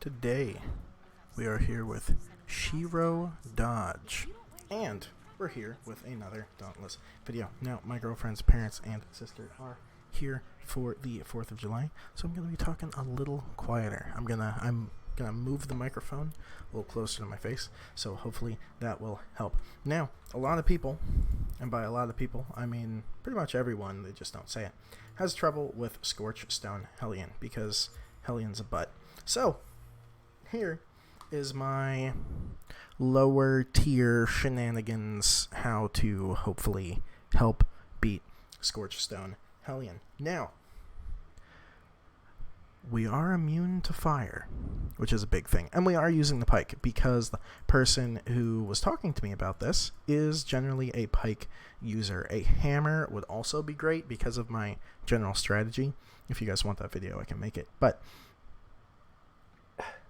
Today, we are here with Shiro Dodge, and we're here with another Dauntless video. Now, my girlfriend's parents and sister are here for the 4th of July, so I'm going to be talking a little quieter. I'm gonna move the microphone a little closer to my face, so hopefully that will help. Now, a lot of people, and by a lot of people, I mean pretty much everyone, they just don't say it, has trouble with Scorchstone Hellion, because Hellion's a butt. So, here is my lower tier shenanigans, how to hopefully help beat Scorchstone Hellion. Now, we are immune to fire, which is a big thing. And we are using the Pike because the person who was talking to me about this is generally a Pike user. A hammer would also be great because of my general strategy. If you guys want that video, I can make it. But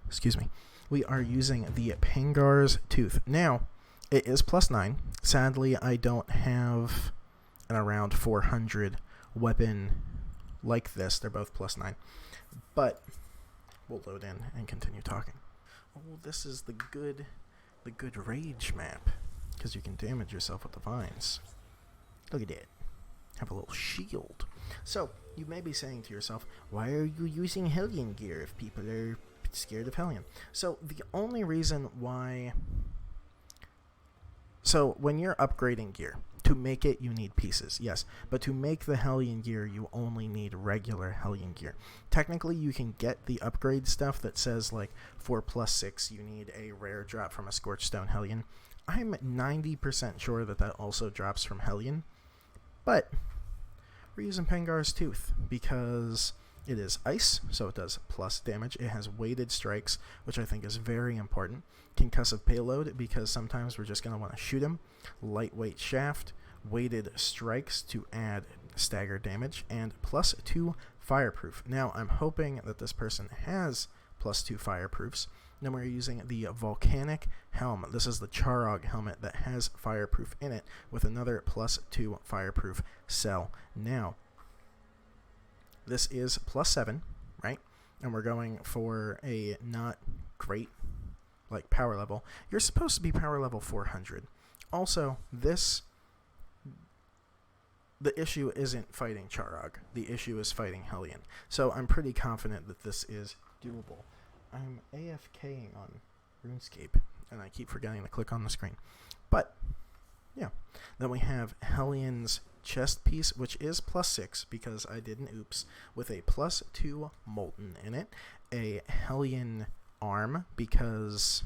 excuse me, we are using the Pangar's Tooth. Now, it is +9. Sadly, I don't have an around 400 weapon like this. They're both +9. But we'll load in and continue talking. Oh, this is the good rage map, because you can damage yourself with the vines. Look at that. Have a little shield. So, you may be saying to yourself, why are you using Hellion gear if people are scared of Hellion? So the only reason why, so when you're upgrading gear, to make it you need pieces, yes, but to make the Hellion gear you only need regular Hellion gear. Technically you can get the upgrade stuff that says like 4+6 you need a rare drop from a Scorchstone Hellion. I'm 90% sure that that also drops from Hellion, but we're using Pangar's Tooth because it is ice, so it does plus damage. It has weighted strikes, which I think is very important. Concussive payload, because sometimes we're just going to want to shoot him. Lightweight shaft, weighted strikes to add stagger damage, and +2 fireproof. Now, I'm hoping that this person has +2 fireproofs. Then we're using the volcanic helm. This is the Charog helmet that has fireproof in it, with another +2 fireproof cell. Now, this is +7, right? And we're going for a not great, like, power level. You're supposed to be power level 400. Also, the issue isn't fighting Charog. The issue is fighting Hellion. So I'm pretty confident that this is doable. I'm AFKing on RuneScape, and I keep forgetting to click on the screen. But, yeah. Then we have Hellion's chest piece, which is +6 because I did an oops, with a +2 Molten in it. A Hellion arm because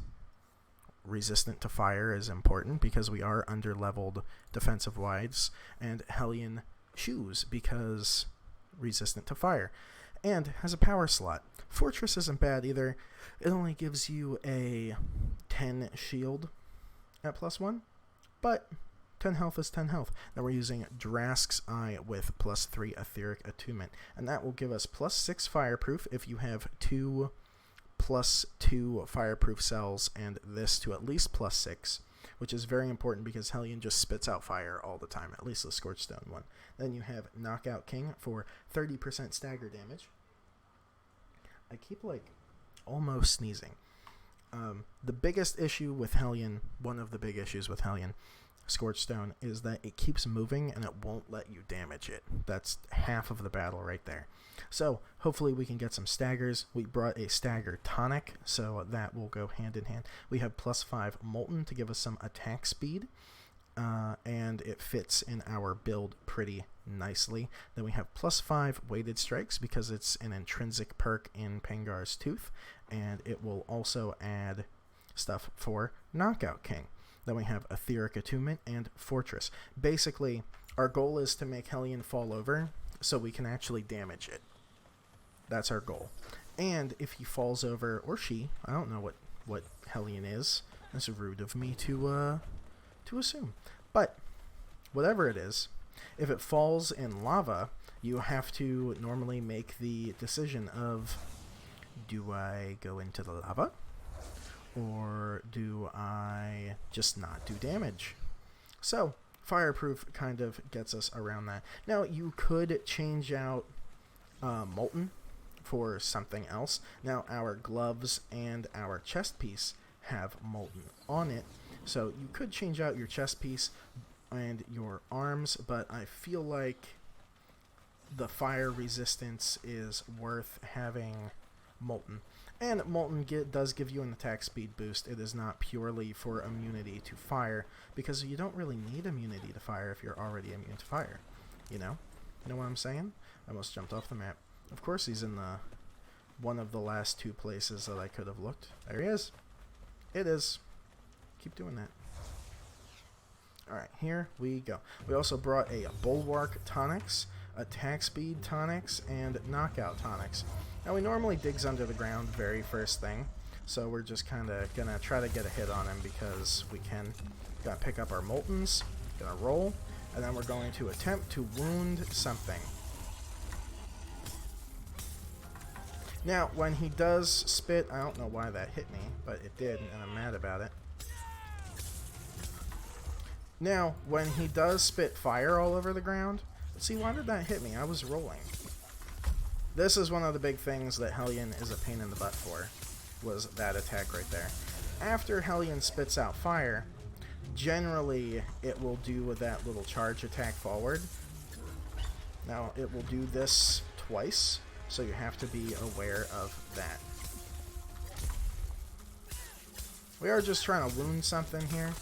resistant to fire is important because we are under-leveled defensive wides, and Hellion shoes because resistant to fire, and has a power slot. Fortress isn't bad either. It only gives you a 10 shield at +1, but 10 health is 10 health. Then we're using Drask's Eye with +3 Etheric Attunement, and that will give us +6 fireproof if you have 2 +2 fireproof cells, and this to at least +6, which is very important because Hellion just spits out fire all the time, at least the Scorchstone one. Then you have Knockout King for 30% stagger damage. I keep, like, almost sneezing. The biggest issue with Hellion, one of the big issues with Hellion, Scorchstone, is that it keeps moving and it won't let you damage it. That's half of the battle right there. So hopefully we can get some staggers. We brought a stagger tonic, so that will go hand in hand. We have +5 Molten to give us some attack speed, and it fits in our build pretty nicely. Then we have +5 weighted strikes because it's an intrinsic perk in Pangar's Tooth, and it will also add stuff for Knockout King. Then we have Etheric Attunement and Fortress. Basically, our goal is to make Hellion fall over so we can actually damage it. That's our goal. And if he falls over, or she, I don't know what Hellion is. That's rude of me to assume. But whatever it is, if it falls in lava, you have to normally make the decision of, do I go into the lava? Or do I just not do damage? So, fireproof kind of gets us around that. Now, you could change out Molten for something else. Now our gloves and our chest piece have Molten on it, so you could change out your chest piece and your arms, but I feel like the fire resistance is worth having Molten. And Molten does give you an attack speed boost. It is not purely for immunity to fire, because you don't really need immunity to fire if you're already immune to fire. You know? You know what I'm saying? I almost jumped off the map. Of course he's in the one of the last two places that I could have looked. There he is. It is. Keep doing that. Alright, here we go. We also brought a Bulwark Tonics, Attack Speed Tonics, and Knockout Tonics. Now, he normally digs under the ground very first thing, so we're just kind of going to try to get a hit on him because we can. Going to pick up our Moltens, going to roll, and then we're going to attempt to wound something. Now, when he does spit, I don't know why that hit me, but it did, and I'm mad about it. Now, when he does spit fire all over the ground, see, why did that hit me? I was rolling. This is one of the big things that Hellion is a pain in the butt for, was that attack right there. After Hellion spits out fire, generally it will do with that little charge attack forward. Now, it will do this twice, so you have to be aware of that. We are just trying to wound something here,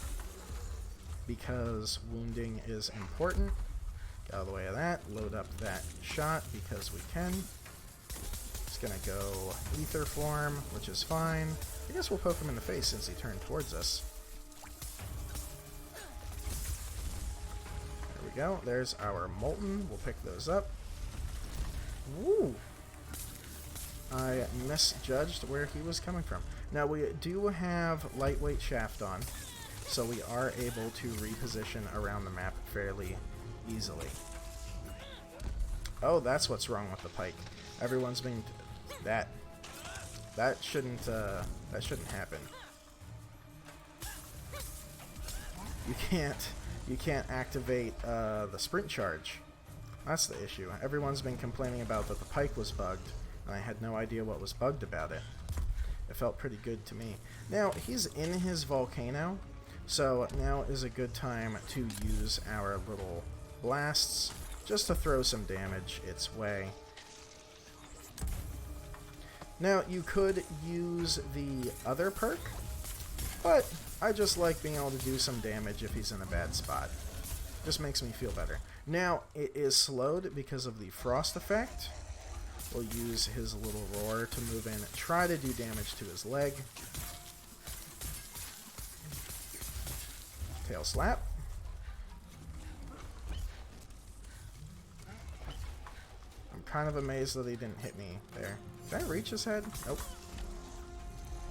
because wounding is important. Get out of the way of that. Load up that shot because we can. It's going to go ether form, which is fine. I guess we'll poke him in the face since he turned towards us. There we go. There's our Molten. We'll pick those up. Woo! I misjudged where he was coming from. Now, we do have lightweight shaft on, so we are able to reposition around the map fairly easily. Oh, that's what's wrong with the Pike. Everyone's being that shouldn't happen. You can't activate the sprint charge. That's the issue. Everyone's been complaining about that the Pike was bugged, and I had no idea what was bugged about it. It felt pretty good to me. Now, he's in his volcano, so now is a good time to use our little blasts just to throw some damage its way. Now, you could use the other perk, but I just like being able to do some damage if he's in a bad spot. Just makes me feel better. Now, it is slowed because of the frost effect. We'll use his little roar to move in, try to do damage to his leg. Tail slap. I'm kind of amazed that he didn't hit me there. Did I reach his head? Nope.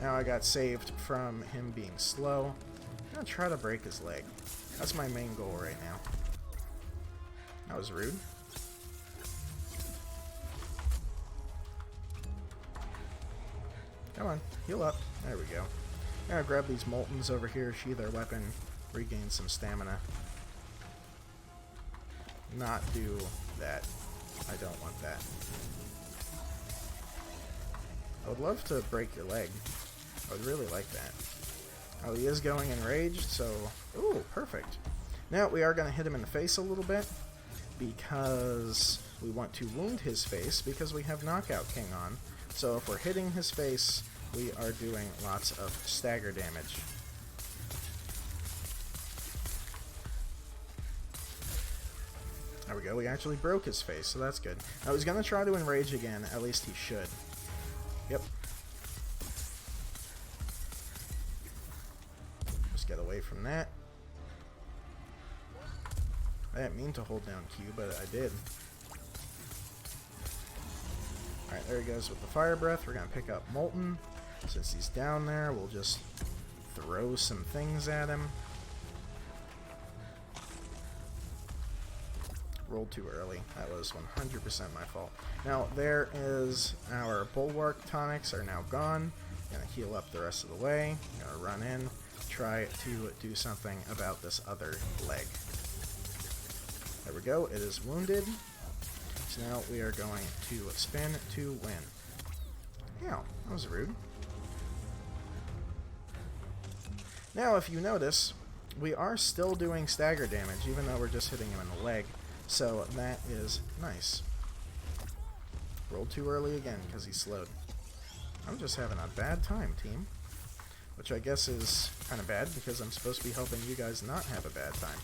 Now I got saved from him being slow. I'm gonna try to break his leg. That's my main goal right now. That was rude. Come on, heal up. There we go. I'm gonna grab these Moltens over here, sheathe our weapon, regain some stamina. Not do that. I don't want that. I would love to break your leg. I would really like that. Oh, he is going enraged, so... Ooh, perfect. Now, we are going to hit him in the face a little bit, because we want to wound his face, because we have Knockout King on. So if we're hitting his face, we are doing lots of stagger damage. There we go, we actually broke his face, so that's good. I was going to try to enrage again, at least he should. Yep. Just get away from that. I didn't mean to hold down Q, but I did. Alright, there he goes with the fire breath. We're going to pick up Molten. Since he's down there, we'll just throw some things at him. Rolled too early. That was 100% my fault. Now, there is our Bulwark Tonics are now gone. Gonna heal up the rest of the way. Gonna run in, try to do something about this other leg. There we go. It is wounded. So now we are going to spin to win. Ow, that was rude. Now, if you notice, we are still doing stagger damage, even though we're just hitting him in the leg. So that is nice. Rolled too early again because he slowed. I'm just having a bad time, team. Which I guess is kind of bad because I'm supposed to be helping you guys not have a bad time.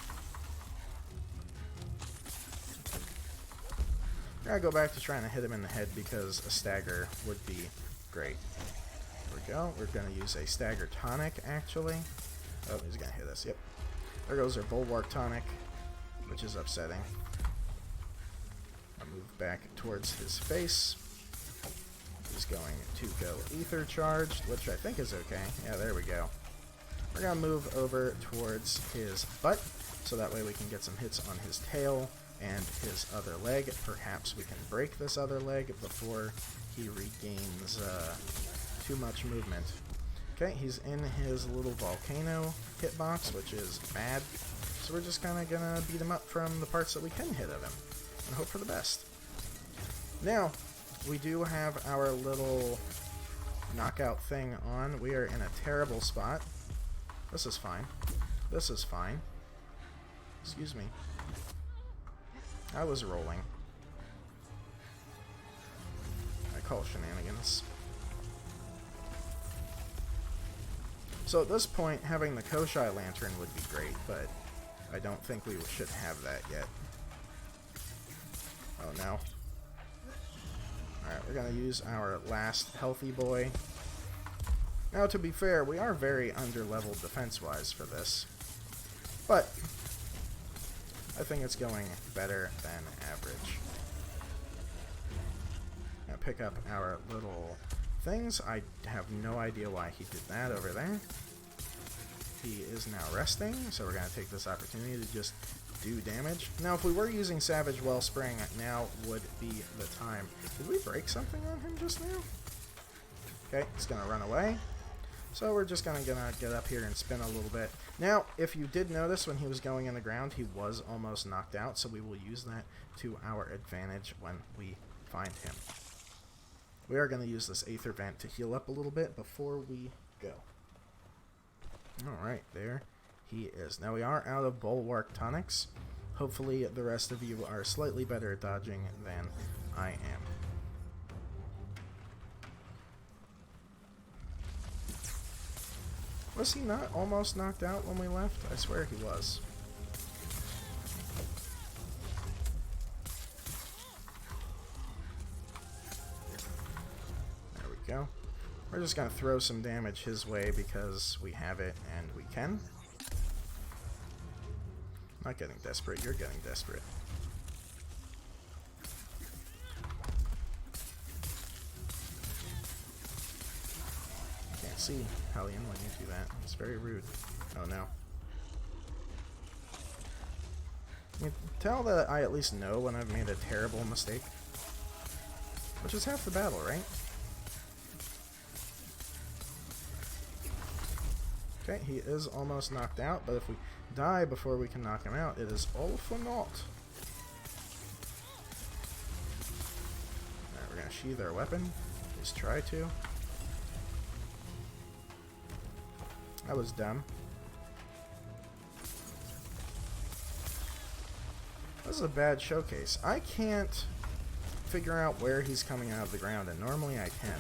I gotta go back to trying to hit him in the head because a stagger would be great. There we go. We're gonna use a stagger tonic, actually. Oh, he's gonna hit us. Yep. There goes our bulwark tonic, which is upsetting. I'll move back towards his face. He's going to go ether charged, which I think is okay. Yeah, there we go. We're gonna move over towards his butt, so that way we can get some hits on his tail and his other leg. Perhaps we can break this other leg before he regains too much movement. Okay, he's in his little volcano hitbox, which is bad. So we're just kind of gonna beat him up from the parts that we can hit of him and hope for the best. Now, we do have our little knockout thing on. We are in a terrible spot. This is fine. This is fine. Excuse me. I was rolling. I call shenanigans. So at this point, having the Koshai Lantern would be great, but I don't think we should have that yet. Oh no. Alright, we're going to use our last healthy boy. Now, to be fair, we are very under-leveled defense-wise for this. But I think it's going better than average. Now pick up our little things. I have no idea why he did that over there. He is now resting, so we're going to take this opportunity to just do damage. Now, if we were using Savage Wellspring, now would be the time. Did we break something on him just now? Okay, he's going to run away. So we're just gonna get up here and spin a little bit. Now, if you did notice when he was going in the ground, he was almost knocked out, so we will use that to our advantage when we find him. We are going to use this Aether Vent to heal up a little bit before we go. Alright, there he is. Now we are out of Bulwark Tonics. Hopefully the rest of you are slightly better at dodging than I am. Was he not almost knocked out when we left? I swear he was. There we go. We're just going to throw some damage his way because we have it and we can. Not getting desperate, you're getting desperate. Can't see Hellion when you do that. It's very rude. Oh no. You can tell that I at least know when I've made a terrible mistake. Which is half the battle, right? Okay, he is almost knocked out, but if we die before we can knock him out, it is all for naught. Alright, we're going to sheathe our weapon. At least try to. That was dumb. This is a bad showcase. I can't figure out where he's coming out of the ground, and normally I can.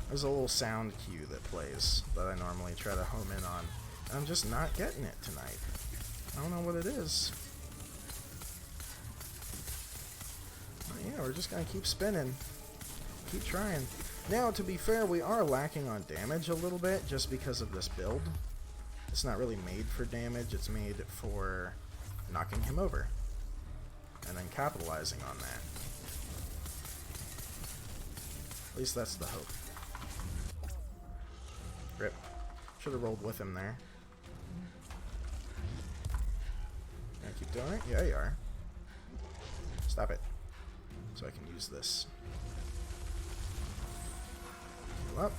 There's a little sound cue that plays that I normally try to home in on. I'm just not getting it tonight. I don't know what it is. But yeah, we're just going to keep spinning. Keep trying. Now, to be fair, we are lacking on damage a little bit just because of this build. It's not really made for damage. It's made for knocking him over. And then capitalizing on that. At least that's the hope. Rip. Should have rolled with him there. Gonna keep doing it? Yeah, you are. Stop it. So I can use this. Heal up.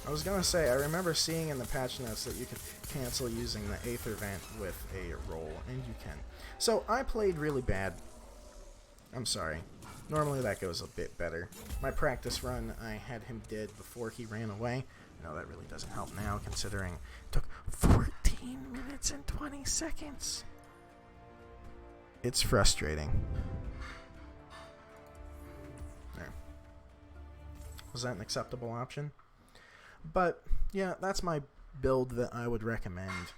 I was gonna say, I remember seeing in the patch notes that you could cancel using the Aether Vent with a roll, and you can. So, I played really bad. I'm sorry. Normally that goes a bit better. My practice run, I had him dead before he ran away. No, that really doesn't help now, considering it took 14 minutes and 20 seconds. It's frustrating. There. Was that an acceptable option? But, yeah, that's my build that I would recommend.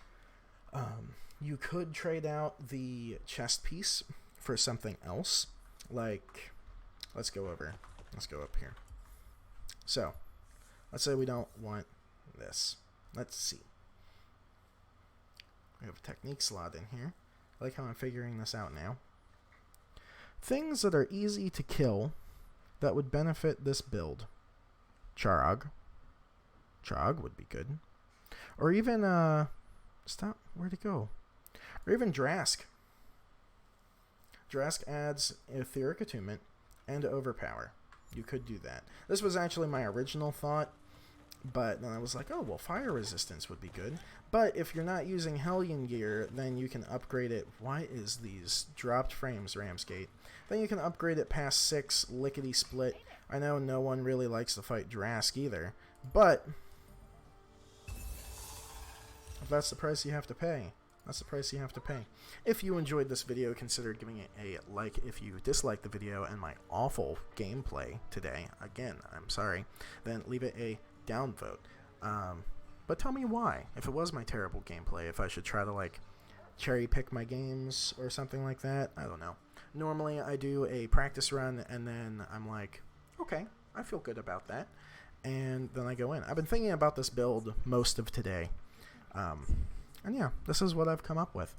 You could trade out the chest piece for something else. Like, let's go up here. So, let's say we don't want this. Let's see. We have a technique slot in here. I like how I'm figuring this out now. Things that are easy to kill that would benefit this build. Charog. Charog would be good. Or even, where'd it go? Or even Drask. Drask adds Etheric Attunement and Overpower. You could do that. This was actually my original thought, but then I was like, oh, well, Fire Resistance would be good. But if you're not using Hellion gear, then you can upgrade it. Why is these dropped frames, Ramsgate? Then you can upgrade it past 6, lickety-split. I know no one really likes to fight Drask either, but if that's the price you have to pay, that's the price you have to pay. If you enjoyed this video, consider giving it a like. If you disliked the video and my awful gameplay today, again, I'm sorry, then leave it a downvote. But tell me why. If it was my terrible gameplay, if I should try to, like, cherry pick my games or something like that, I don't know. Normally, I do a practice run, and then I'm like, okay, I feel good about that. And then I go in. I've been thinking about this build most of today. And yeah, this is what I've come up with.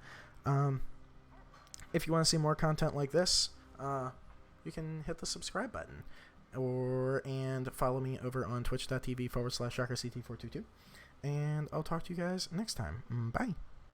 If you want to see more content like this, you can hit the subscribe button. And follow me over on twitch.tv/JockerCT422. And I'll talk to you guys next time. Bye.